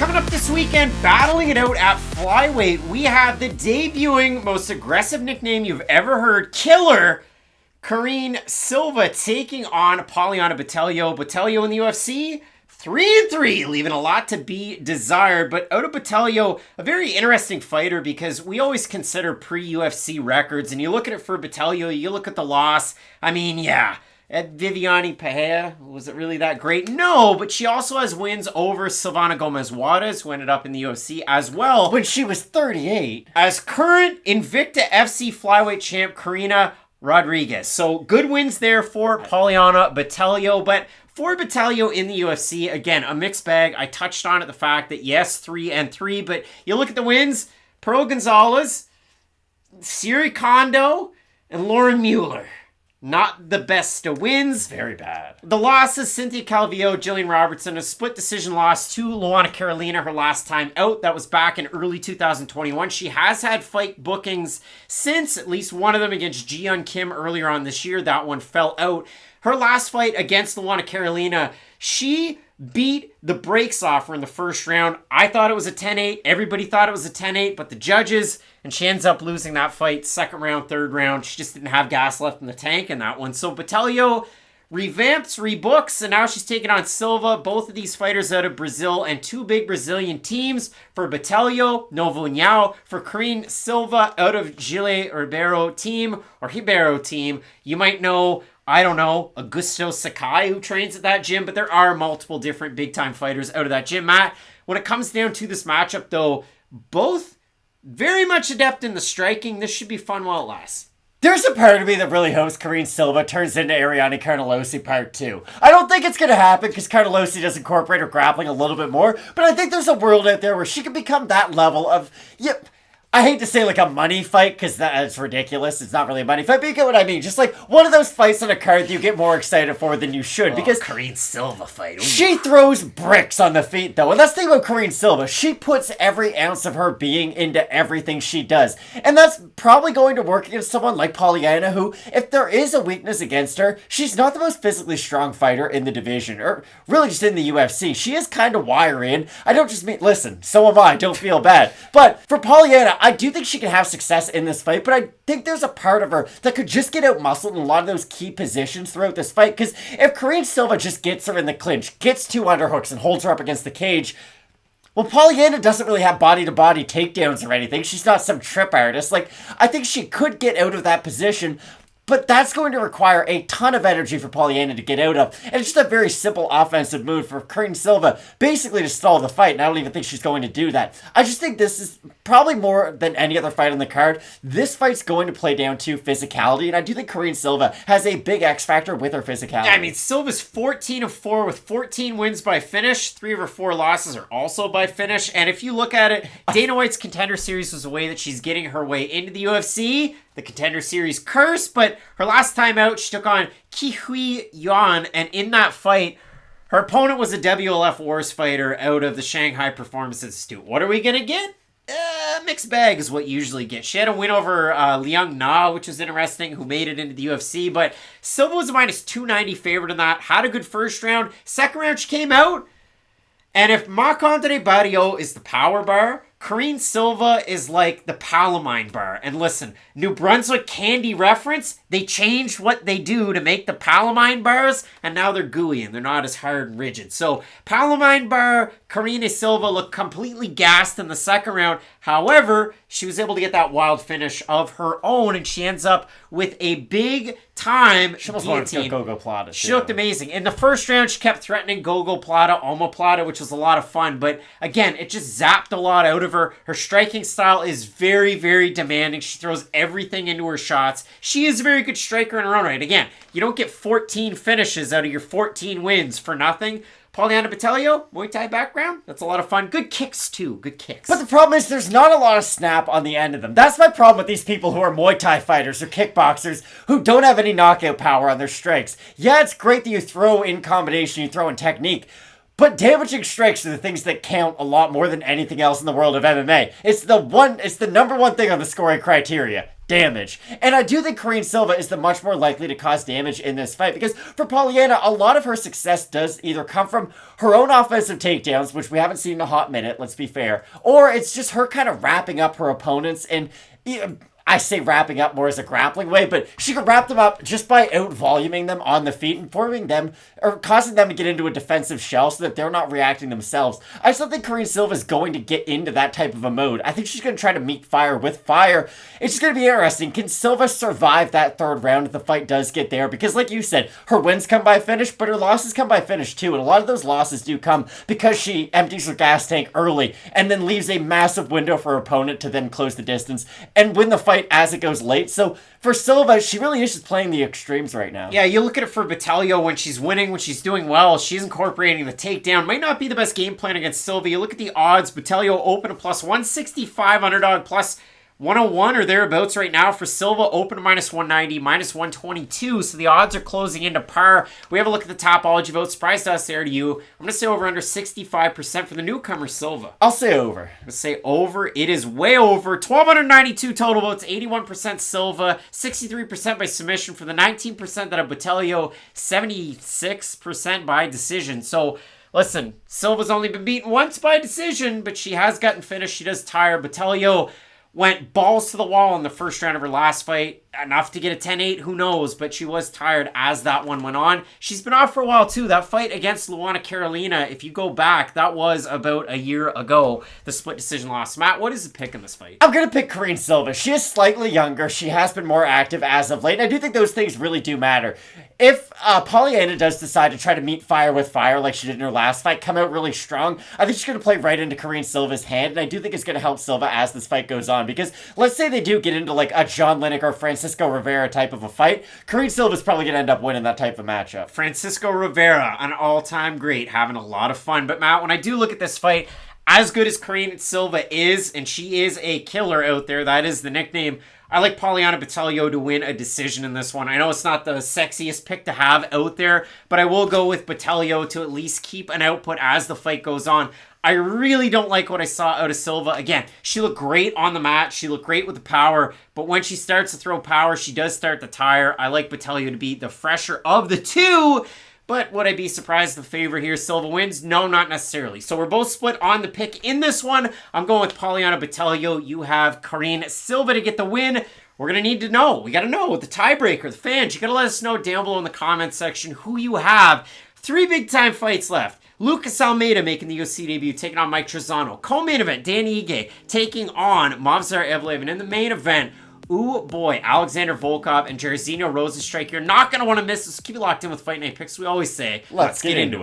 Coming up this weekend, battling it out at flyweight, we have the debuting, most aggressive nickname you've ever heard, Killer, Karine Silva taking on Poliana Botelho. Botelho in the UFC, 3-3, leaving a lot to be desired. But out of Botelho, a very interesting fighter because we always consider pre-UFC records. And you look at it for Botelho, you look at the loss. I mean, yeah. At Viviane Pereira, was it really that great? No, but she also has wins over Silvana Gomez-Juarez, who ended up in the UFC as well. When she was 38. As current Invicta FC flyweight champ, Karina Rodriguez. So good wins there for Poliana Botelho, but for Botelho in the UFC, again, a mixed bag. I touched on it, the fact that yes, 3-3, but you look at the wins, Pearl Gonzalez, Siri Kondo, and Lauren Mueller. Not the best of wins. Very bad. The losses, Cynthia Calvillo, Jillian Robertson, a split decision loss to Luana Karolina her last time out. That was back in early 2021. She has had fight bookings since, at least one of them against Ji-Yeon Kim earlier on this year. That one fell out. Her last fight against Luana Karolina, she beat the brakes off her in the first round. I thought it was a 10-8. Everybody thought it was a 10-8, but the judges, and she ends up losing that fight second round, third round. She just didn't have gas left in the tank in that one. So Botelho revamps, rebooks, and now she's taking on Silva. Both of these fighters out of Brazil, and two big Brazilian teams. For Botelho, Novo União. For Karine Silva, out of Gile Ribeiro team, or Ribeiro team. You might know, I don't know, Augusto Sakai, who trains at that gym, but there are multiple different big-time fighters out of that gym. Matt, when it comes down to this matchup, though, both very much adept in the striking. This should be fun while it lasts. There's a part of me that really hopes Karine Silva turns into Ariane Carnelossi Part 2. I don't think it's going to happen because Carnelossi does incorporate her grappling a little bit more, but I think there's a world out there where she can become that level of, yep, I hate to say like a money fight because that's ridiculous. It's not really a money fight, but you get what I mean. Just like one of those fights on a card that you get more excited for than you should. Because Karine Silva fight. Ooh. She throws bricks on the feet though. And that's the thing about Karine Silva. She puts every ounce of her being into everything she does. And that's probably going to work against someone like Poliana, who, if there is a weakness against her, she's not the most physically strong fighter in the division. Or really just in the UFC. She is kind of wiry. I don't just mean, listen, so am I. Don't feel bad. But for Poliana, I do think she can have success in this fight, but I think there's a part of her that could just get out-muscled in a lot of those key positions throughout this fight, because if Karine Silva just gets her in the clinch, gets two underhooks, and holds her up against the cage, well, Poliana doesn't really have body-to-body takedowns or anything. She's not some trip artist. Like, I think she could get out of that position, but that's going to require a ton of energy for Poliana to get out of. And it's just a very simple offensive move for Karine Silva, basically to stall the fight. And I don't even think she's going to do that. I just think this is probably more than any other fight on the card. This fight's going to play down to physicality. And I do think Karine Silva has a big X factor with her physicality. I mean, Silva's 14-4 with 14 wins by finish. 3 of her 4 losses are also by finish. And if you look at it, Dana White's Contender Series was a way that she's getting her way into the UFC. The Contender Series curse, but her last time out, she took on Kihui Yuan, and in that fight, her opponent was a WLF Wars fighter out of the Shanghai Performance Institute. What are we going to get? Mixed bag is what you usually get. She had a win over Liang Na, which was interesting, who made it into the UFC, but Silva was a minus 290 favorite in that, had a good first round. Second round, she came out, and if Marc-Andre Barriault is the power bar, Karine Silva is like the Palamine bar. And listen, New Brunswick candy reference, they changed what they do to make the Palamine bars, and now they're gooey and they're not as hard and rigid. So Palamine bar, Karine Silva looked completely gassed in the second round. However, she was able to get that wild finish of her own, and she ends up with a big time She almost wanted to go Gogo Plata. She looked amazing. In the first round, she kept threatening Gogo Plata, Omoplata, which was a lot of fun. But again, it just zapped a lot out of her. Her striking style is very, very demanding. She throws everything into her shots. She is a very good striker in her own right. Again, you don't get 14 finishes out of your 14 wins for nothing. Poliana Botelho, Muay Thai background. That's a lot of fun. Good kicks, too. Good kicks. But the problem is there's not a lot of snap on the end of them. That's my problem with these people who are Muay Thai fighters or kickboxers who don't have any knockout power on their strikes. Yeah, it's great that you throw in combination, you throw in technique. But damaging strikes are the things that count a lot more than anything else in the world of MMA. It's the number one thing on the scoring criteria. damage. And I do think Karine Silva is the much more likely to cause damage in this fight because for Poliana, a lot of her success does either come from her own offensive takedowns, which we haven't seen in a hot minute, let's be fair, or it's just her kind of wrapping up her opponents and I say wrapping up more as a grappling way, but she could wrap them up just by out-voluming them on the feet and forming them, or causing them to get into a defensive shell so that they're not reacting themselves. I still think Karine Silva is going to get into that type of a mode. I think she's going to try to meet fire with fire. It's just going to be interesting. Can Silva survive that third round if the fight does get there? Because like you said, her wins come by finish, but her losses come by finish too, and a lot of those losses do come because she empties her gas tank early and then leaves a massive window for her opponent to then close the distance and win the fight as it goes late. So for Silva, she really is just playing the extremes right now. Yeah, you look at it for Botelho when she's winning, when she's doing well, she's incorporating the takedown. Might not be the best game plan against Silva. You look at the odds, Botelho open to plus 165, underdog plus 101 or thereabouts right now. For Silva, open to minus 190, minus 122. So the odds are closing into par. We have a look at the Topology vote. Surprise to us there to you. I'm going to say over under 65% for the newcomer I'm I'll say over. going to say over. It is way over. 1,292 total votes. 81% Silva. 63% by submission for the 19% that have Botelho. 76% by decision. So listen, Silva's only been beaten once by decision, but she has gotten finished. She does tire. Botelho went balls to the wall in the first round of her last fight. Enough to get a 10-8, who knows, but she was tired as that one went on. She's been off for a while too. That fight against Luana Karolina, if you go back, that was about a year ago, the split decision loss. Matt, what is the pick in this fight? I'm going to pick Karine Silva. She is slightly younger. She has been more active as of late, and I do think those things really do matter. If Poliana does decide to try to meet fire with fire like she did in her last fight, come out really strong, I think she's going to play right into Karine Silva's hand, and I do think it's going to help Silva as this fight goes on, because let's say they do get into like a John Lineker or Francisco Rivera type of a fight, Karine Silva's probably going to end up winning that type of matchup. Francisco Rivera, an all-time great, having a lot of fun. But Matt, when I do look at this fight, as good as Karine Silva is, and she is a killer out there, that is the nickname, I like Poliana Botelho to win a decision in this one. I know it's not the sexiest pick to have out there, but I will go with Botelho to at least keep an output as the fight goes on. I really don't like what I saw out of Silva. Again, she looked great on the mat. She looked great with the power, but when she starts to throw power, she does start to tire. I like Botelho to be the fresher of the two. But would I be surprised if the favorite here, Silva, wins? No, not necessarily. So we're both split on the pick in this one. I'm going with Poliana Botelho. You have Karine Silva to get the win. We're going to need to know. We got to know the tiebreaker, the fans. You got to let us know down below in the comments section who you have. 3 big-time fights left. Lucas Almeida making the UFC debut, taking on Mike Trizano. Co-main event, Dan Ige taking on Movsar Evlev. And in the main event, ooh boy, Alexander Volkov and Jairzinho Rozenstruik. You're not going to want to miss this. Keep it locked in with Fight Night Picks. We always say, let's get into it.